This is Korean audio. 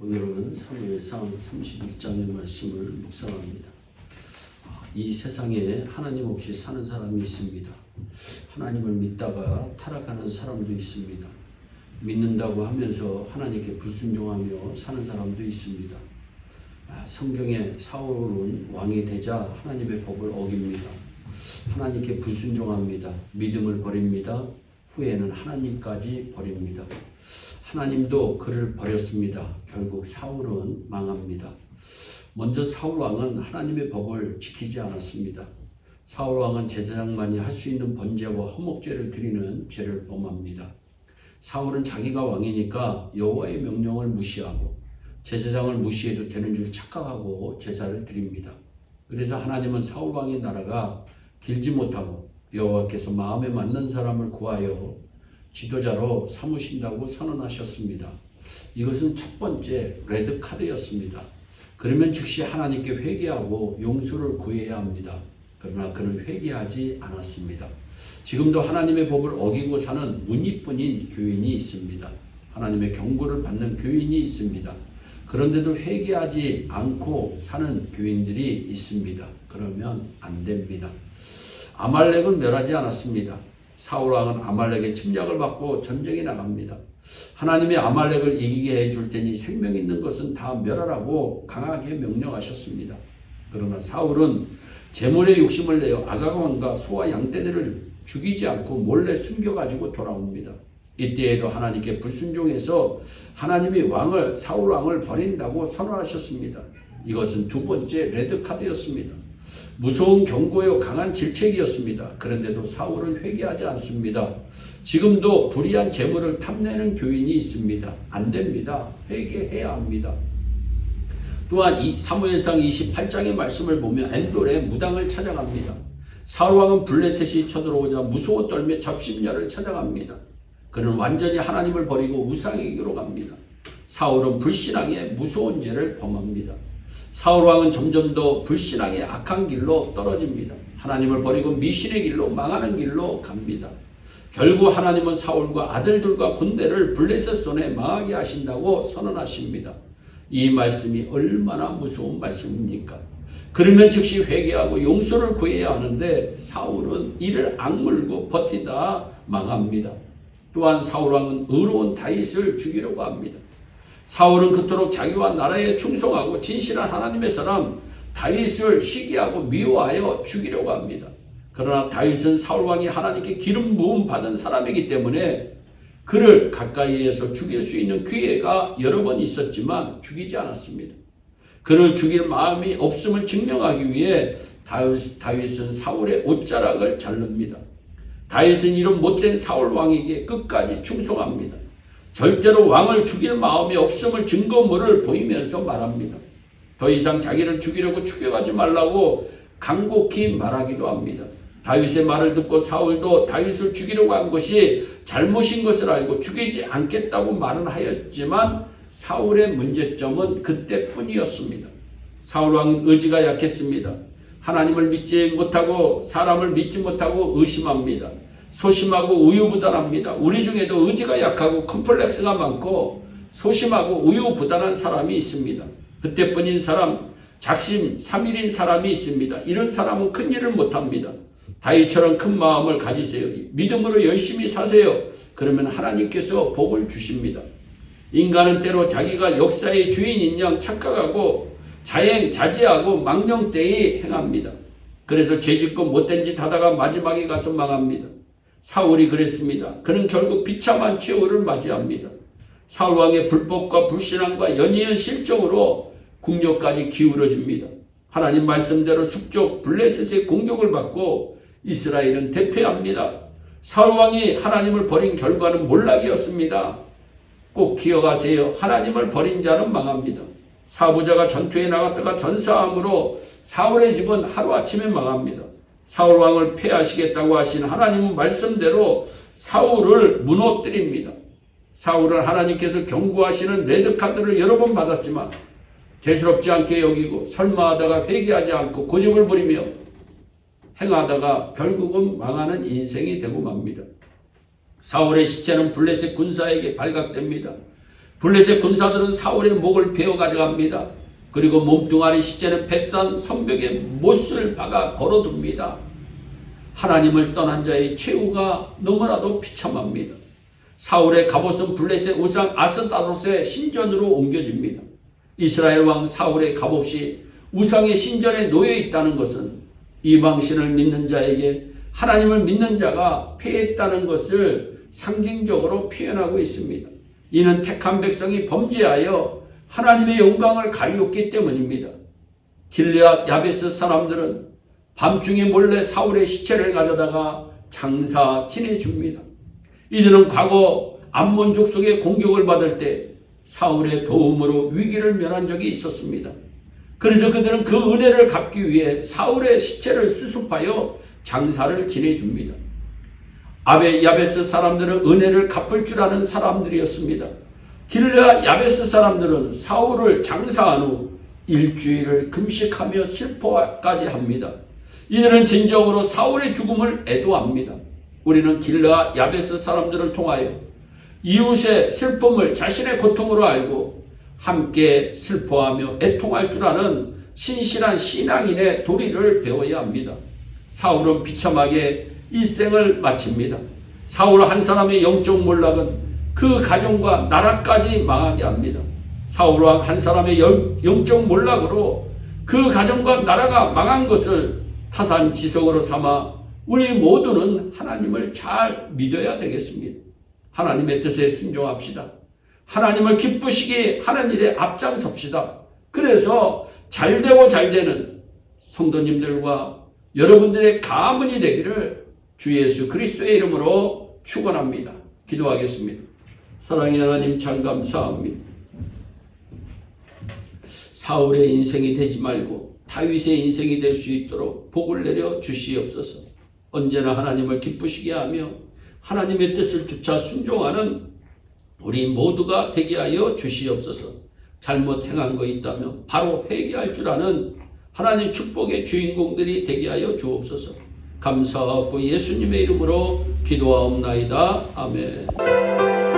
오늘은 사무엘상 31장의 말씀을 묵상합니다. 이 세상에 하나님 없이 사는 사람이 있습니다. 하나님을 믿다가 타락하는 사람도 있습니다. 믿는다고 하면서 하나님께 불순종하며 사는 사람도 있습니다. 성경에 사울은 왕이 되자 하나님의 법을 어깁니다. 하나님께 불순종합니다. 믿음을 버립니다. 후에는 하나님까지 버립니다. 하나님도 그를 버렸습니다. 결국 사울은 망합니다. 먼저 사울 왕은 하나님의 법을 지키지 않았습니다. 사울 왕은 제사장만이 할 수 있는 번제와 화목제를 드리는 죄를 범합니다. 사울은 자기가 왕이니까 여호와의 명령을 무시하고 제사장을 무시해도 되는 줄 착각하고 제사를 드립니다. 그래서 하나님은 사울 왕의 나라가 길지 못하고 여호와께서 마음에 맞는 사람을 구하여 지도자로 삼으신다고 선언하셨습니다. 이것은 첫 번째 레드카드였습니다. 그러면 즉시 하나님께 회개하고 용서를 구해야 합니다. 그러나 그는 회개하지 않았습니다. 지금도 하나님의 법을 어기고 사는 무니뿐인 교인이 있습니다. 하나님의 경고를 받는 교인이 있습니다. 그런데도 회개하지 않고 사는 교인들이 있습니다. 그러면 안 됩니다. 아말렉을 멸하지 않았습니다. 사울 왕은 아말렉의 침략을 받고 전쟁에 나갑니다. 하나님이 아말렉을 이기게 해줄 테니 생명 있는 것은 다 멸하라고 강하게 명령하셨습니다. 그러나 사울은 재물에 욕심을 내어 아각 왕과 소와 양떼들을 죽이지 않고 몰래 숨겨가지고 돌아옵니다. 이때에도 하나님께 불순종해서 하나님이 사울 왕을 버린다고 선언하셨습니다. 이것은 두 번째 레드카드였습니다. 무서운 경고요 강한 질책이었습니다. 그런데도 사울은 회개하지 않습니다. 지금도 불의한 재물을 탐내는 교인이 있습니다. 안 됩니다. 회개해야 합니다. 또한 이 사무엘상 28장의 말씀을 보면 엔돌의 무당을 찾아갑니다. 사울 왕은 블레셋이 쳐들어오자 무서워 떨며 접심녀를 찾아갑니다. 그는 완전히 하나님을 버리고 우상에게로 갑니다. 사울은 불신앙의 무서운 죄를 범합니다. 사울 왕은 점점 더 불신앙의 악한 길로 떨어집니다. 하나님을 버리고 미신의 길로 망하는 길로 갑니다. 결국 하나님은 사울과 아들들과 군대를 블레셋 손에 망하게 하신다고 선언하십니다. 이 말씀이 얼마나 무서운 말씀입니까? 그러면 즉시 회개하고 용서를 구해야 하는데 사울은 이를 악물고 버티다 망합니다. 또한 사울 왕은 의로운 다윗을 죽이려고 합니다. 사울은 그토록 자기와 나라에 충성하고 진실한 하나님의 사람 다윗을 시기하고 미워하여 죽이려고 합니다. 그러나 다윗은 사울 왕이 하나님께 기름 부음 받은 사람이기 때문에 그를 가까이에서 죽일 수 있는 기회가 여러 번 있었지만 죽이지 않았습니다. 그를 죽일 마음이 없음을 증명하기 위해 다윗은 사울의 옷자락을 자릅니다. 다윗은 이런 못된 사울 왕에게 끝까지 충성합니다. 절대로 왕을 죽일 마음이 없음을 증거물을 보이면서 말합니다. 더 이상 자기를 죽이려고 추격하지 말라고 간곡히 말하기도 합니다. 다윗의 말을 듣고 사울도 다윗을 죽이려고 한 것이 잘못인 것을 알고 죽이지 않겠다고 말은 하였지만 사울의 문제점은 그때뿐이었습니다. 사울 왕은 의지가 약했습니다. 하나님을 믿지 못하고 사람을 믿지 못하고 의심합니다. 소심하고 우유부단합니다. 우리 중에도 의지가 약하고 컴플렉스가 많고 소심하고 우유부단한 사람이 있습니다. 그때뿐인 사람, 작심 삼일인 사람이 있습니다. 이런 사람은 큰 일을 못합니다. 다윗처럼 큰 마음을 가지세요. 믿음으로 열심히 사세요. 그러면 하나님께서 복을 주십니다. 인간은 때로 자기가 역사의 주인인 양 착각하고 자행자지하고 망령되이 행합니다. 그래서 죄짓고 못된 짓 하다가 마지막에 가서 망합니다. 사울이 그랬습니다. 그는 결국 비참한 최후를 맞이합니다. 사울 왕의 불법과 불신앙과 연이은 실정으로 국력까지 기울어집니다. 하나님 말씀대로 숙적 블레셋의 공격을 받고 이스라엘은 대패합니다. 사울 왕이 하나님을 버린 결과는 몰락이었습니다. 꼭 기억하세요. 하나님을 버린 자는 망합니다. 사부자가 전투에 나갔다가 전사함으로 사울의 집은 하루아침에 망합니다. 사울 왕을 패하시겠다고 하신 하나님은 말씀대로 사울을 무너뜨립니다. 사울은 하나님께서 경고하시는 레드카드를 여러 번 받았지만 대수롭지 않게 여기고 설마하다가 회개하지 않고 고집을 부리며 행하다가 결국은 망하는 인생이 되고 맙니다. 사울의 시체는 블레셋 군사에게 발각됩니다. 블레셋 군사들은 사울의 목을 베어 가져갑니다. 그리고 몸뚱아리 시체는 뱃산 성벽에 못을 박아 걸어둡니다. 하나님을 떠난 자의 최후가 너무나도 비참합니다. 사울의 갑옷은 블레셋 우상 아스타롯의 신전으로 옮겨집니다. 이스라엘 왕 사울의 갑옷이 우상의 신전에 놓여 있다는 것은 이방신을 믿는 자에게 하나님을 믿는 자가 패했다는 것을 상징적으로 표현하고 있습니다. 이는 택한 백성이 범죄하여 하나님의 영광을 가리웠기 때문입니다. 길르앗 야베스 사람들은 밤중에 몰래 사울의 시체를 가져다가 장사 지내줍니다. 이들은 과거 암몬 족속의 공격을 받을 때 사울의 도움으로 위기를 면한 적이 있었습니다. 그래서 그들은 그 은혜를 갚기 위해 사울의 시체를 수습하여 장사를 지내줍니다. 아베 야베스 사람들은 은혜를 갚을 줄 아는 사람들이었습니다. 길르앗 야베스 사람들은 사울을 장사한 후 일주일을 금식하며 슬퍼까지 합니다. 이들은 진정으로 사울의 죽음을 애도합니다. 우리는 길르앗 야베스 사람들을 통하여 이웃의 슬픔을 자신의 고통으로 알고 함께 슬퍼하며 애통할 줄 아는 신실한 신앙인의 도리를 배워야 합니다. 사울은 비참하게 일생을 마칩니다. 사울 한 사람의 영적 몰락은 그 가정과 나라까지 망하게 합니다. 사울 한 사람의 영적 몰락으로 그 가정과 나라가 망한 것을 타산지석으로 삼아 우리 모두는 하나님을 잘 믿어야 되겠습니다. 하나님의 뜻에 순종합시다. 하나님을 기쁘시게 하는 일에 앞장섭시다. 그래서 잘되고 잘되는 성도님들과 여러분들의 가문이 되기를 주 예수 그리스도의 이름으로 축원합니다. 기도하겠습니다. 사랑의 하나님 참 감사합니다. 사울의 인생이 되지 말고 다윗의 인생이 될 수 있도록 복을 내려 주시옵소서. 언제나 하나님을 기쁘시게 하며 하나님의 뜻을 주차 순종하는 우리 모두가 되게 하여 주시옵소서. 잘못 행한 거 있다면 바로 회개할 줄 아는 하나님 축복의 주인공들이 되게 하여 주옵소서. 감사하고 예수님의 이름으로 기도하옵나이다. 아멘.